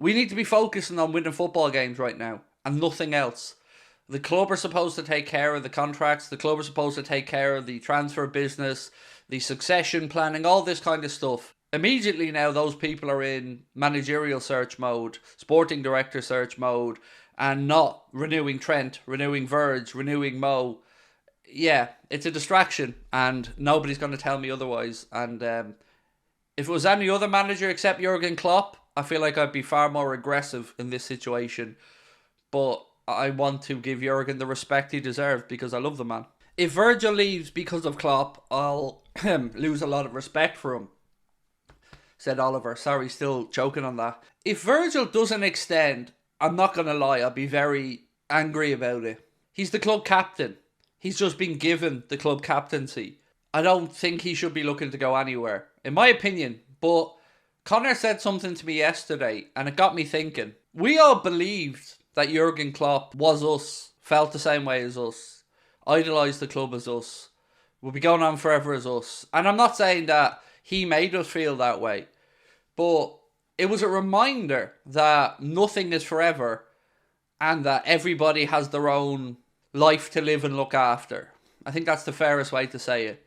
We need to be focusing on winning football games right now and nothing else. The club are supposed to take care of the contracts. The club are supposed to take care of the transfer business, the succession planning, all this kind of stuff. Immediately now, those people are in managerial search mode, sporting director search mode, and not renewing Trent, renewing Verge, renewing Mo. Yeah, it's a distraction, and nobody's going to tell me otherwise. And if it was any other manager except Jurgen Klopp, I feel like I'd be far more aggressive in this situation. But I want to give Jurgen the respect he deserves because I love the man. If Virgil leaves because of Klopp, I'll lose a lot of respect for him, said Oliver. Sorry, still choking on that. If Virgil doesn't extend, I'm not going to lie, I'll be very angry about it. He's the club captain. He's just been given the club captaincy. I don't think he should be looking to go anywhere, in my opinion. But Connor said something to me yesterday, and it got me thinking. We all believed that Jurgen Klopp was us, felt the same way as us, idolised the club as us, will be going on forever as us. And I'm not saying that he made us feel that way, but it was a reminder that nothing is forever and that everybody has their own life to live and look after. I think that's the fairest way to say it.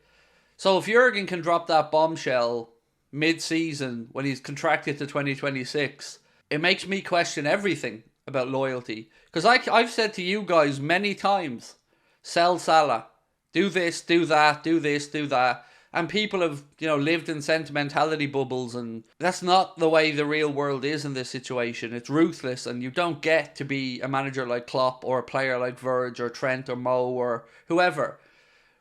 So if Jurgen can drop that bombshell mid-season when he's contracted to 2026, it makes me question everything about loyalty. Because I've said to you guys many times, sell Salah, do this, do that, do this, do that. And people have, lived in sentimentality bubbles, and that's not the way the real world is in this situation. It's ruthless, and you don't get to be a manager like Klopp or a player like Verge or Trent or Mo or whoever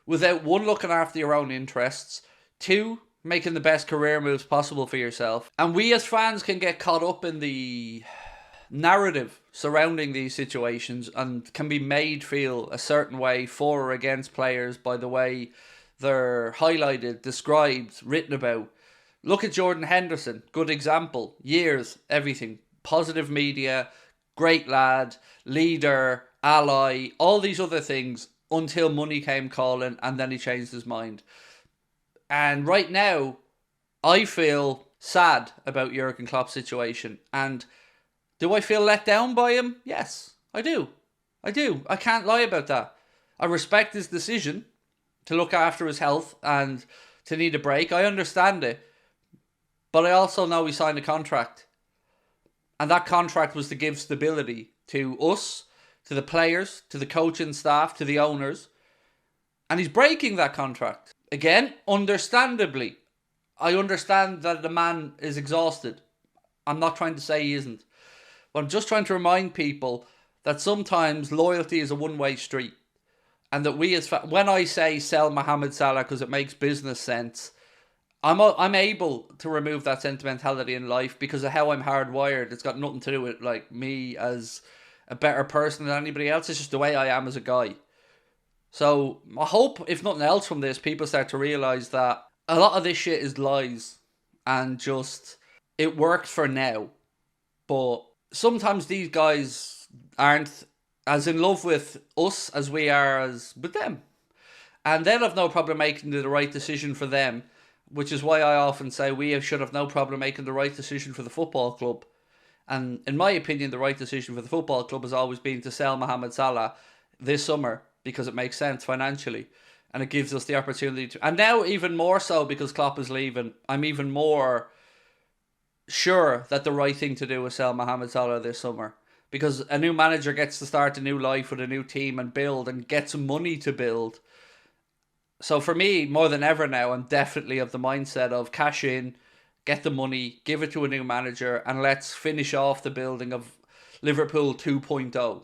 without, one, looking after your own interests, two, making the best career moves possible for yourself. And we as fans can get caught up in the narrative surrounding these situations and can be made feel a certain way for or against players by the way they're highlighted, described, written about. Look at Jordan Henderson, good example. Years, everything. Positive media, great lad, leader, ally, all these other things until money came calling and then he changed his mind. And right now, I feel sad about Jurgen Klopp's situation. And do I feel let down by him? Yes, I do. I do. I can't lie about that. I respect his decision to look after his health and to need a break. I understand it. But I also know he signed a contract. And that contract was to give stability to us, to the players, to the coaching staff, to the owners. And he's breaking that contract. Again, understandably. I understand that the man is exhausted. I'm not trying to say he isn't. But I'm just trying to remind people that sometimes loyalty is a one-way street. And that we, when I say sell Mohamed Salah because it makes business sense, I'm able to remove that sentimentality in life because of how I'm hardwired. It's got nothing to do with like me as a better person than anybody else. It's just the way I am as a guy. So I hope, if nothing else from this, people start to realise that a lot of this shit is lies and just it worked for now. But sometimes these guys aren't as in love with us as we are as with them. And they'll have no problem making the right decision for them, which is why I often say we should have no problem making the right decision for the football club. And in my opinion, the right decision for the football club has always been to sell Mohamed Salah this summer because it makes sense financially. And it gives us the opportunity to... And now even more so because Klopp is leaving, I'm even more sure that the right thing to do is sell Mohamed Salah this summer. Because a new manager gets to start a new life with a new team and build and get some money to build. So for me, more than ever now, I'm definitely of the mindset of cash in, get the money, give it to a new manager, and let's finish off the building of Liverpool 2.0.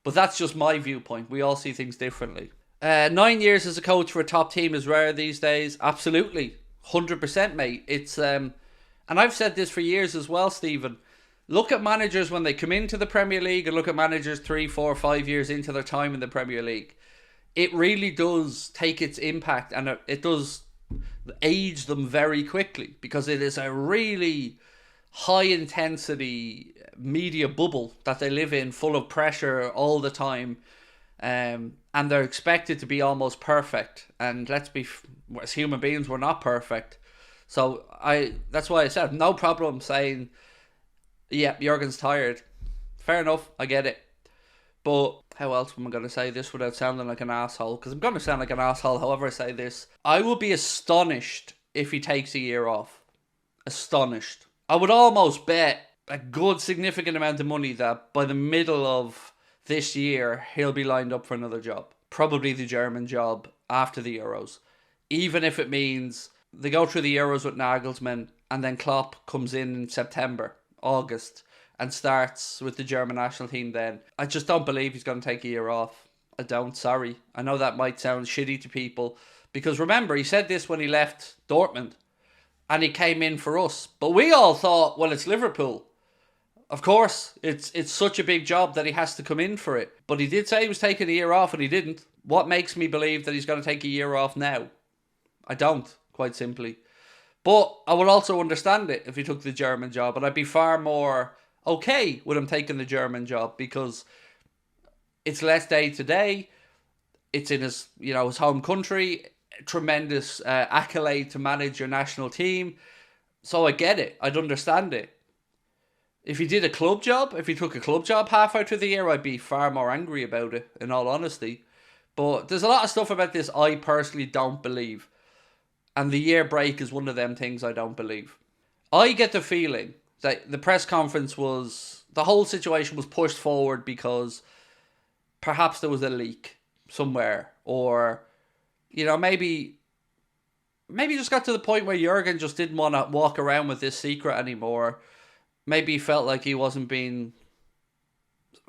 But that's just my viewpoint. We all see things differently. 9 years as a coach for a top team is rare these days. Absolutely. 100%, mate. It's and I've said this for years as well, Stephen. Look at managers when they come into the Premier League and look at managers 3, 4, 5 years into their time in the Premier League. It really does take its impact and it does age them very quickly because it is a really high intensity media bubble that they live in, full of pressure all the time. And they're expected to be almost perfect. And let's be, as human beings, we're not perfect. So that's why I said no problem saying Yeah, Jurgen's tired. Fair enough, I get it. But how else am I going to say this without sounding like an asshole? Because I'm going to sound like an asshole however I say this. I will be astonished if he takes a year off. Astonished. I would almost bet a good significant amount of money that by the middle of this year, he'll be lined up for another job. Probably the German job after the Euros. Even if it means they go through the Euros with Nagelsmann and then Klopp comes in September, August, and starts with the German national team then. I just don't believe he's going to take a year off. I don't, sorry. I know that might sound shitty to people. Because remember, he said this when he left Dortmund. And he came in for us. But we all thought, well, it's Liverpool. Of course, it's such a big job that he has to come in for it. But he did say he was taking a year off and he didn't. What makes me believe that he's going to take a year off now? I don't, quite simply. But I would also understand it if he took the German job. And I'd be far more okay with him taking the German job because it's less day to day. It's in his, his home country. Tremendous accolade to manage your national team. So I get it. I'd understand it. If he did a club job, if he took a club job halfway through the year, I'd be far more angry about it, in all honesty. But there's a lot of stuff about this I personally don't believe. And the year break is one of them things I don't believe. I get the feeling that the press conference the whole situation was pushed forward because perhaps there was a leak somewhere. Or, maybe just got to the point where Jurgen just didn't want to walk around with this secret anymore. Maybe he felt like he wasn't being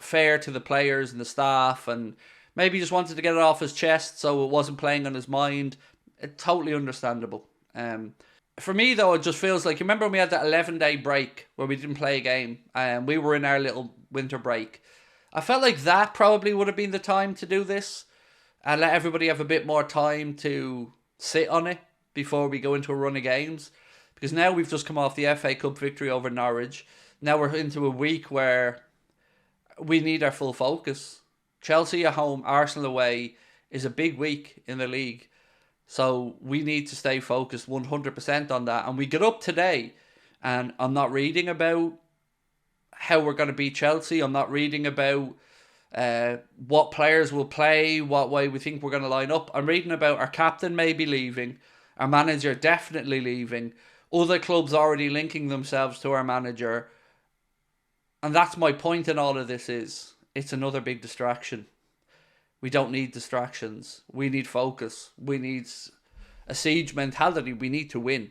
fair to the players and the staff, and maybe he just wanted to get it off his chest so it wasn't playing on his mind. It's totally understandable. For me, though, it just feels like, you remember when we had that 11-day break where we didn't play a game and we were in our little winter break? I felt like that probably would have been the time to do this and let everybody have a bit more time to sit on it before we go into a run of games. Because now we've just come off the FA Cup victory over Norwich. Now we're into a week where we need our full focus. Chelsea at home, Arsenal away is a big week in the league. So we need to stay focused 100% on that. And we get up today and I'm not reading about how we're going to beat Chelsea. I'm not reading about what players will play, what way we think we're going to line up. I'm reading about our captain maybe leaving, our manager definitely leaving, other clubs already linking themselves to our manager. And that's my point in all of this is, it's another big distraction. We don't need distractions. We need focus. We need a siege mentality. We need to win.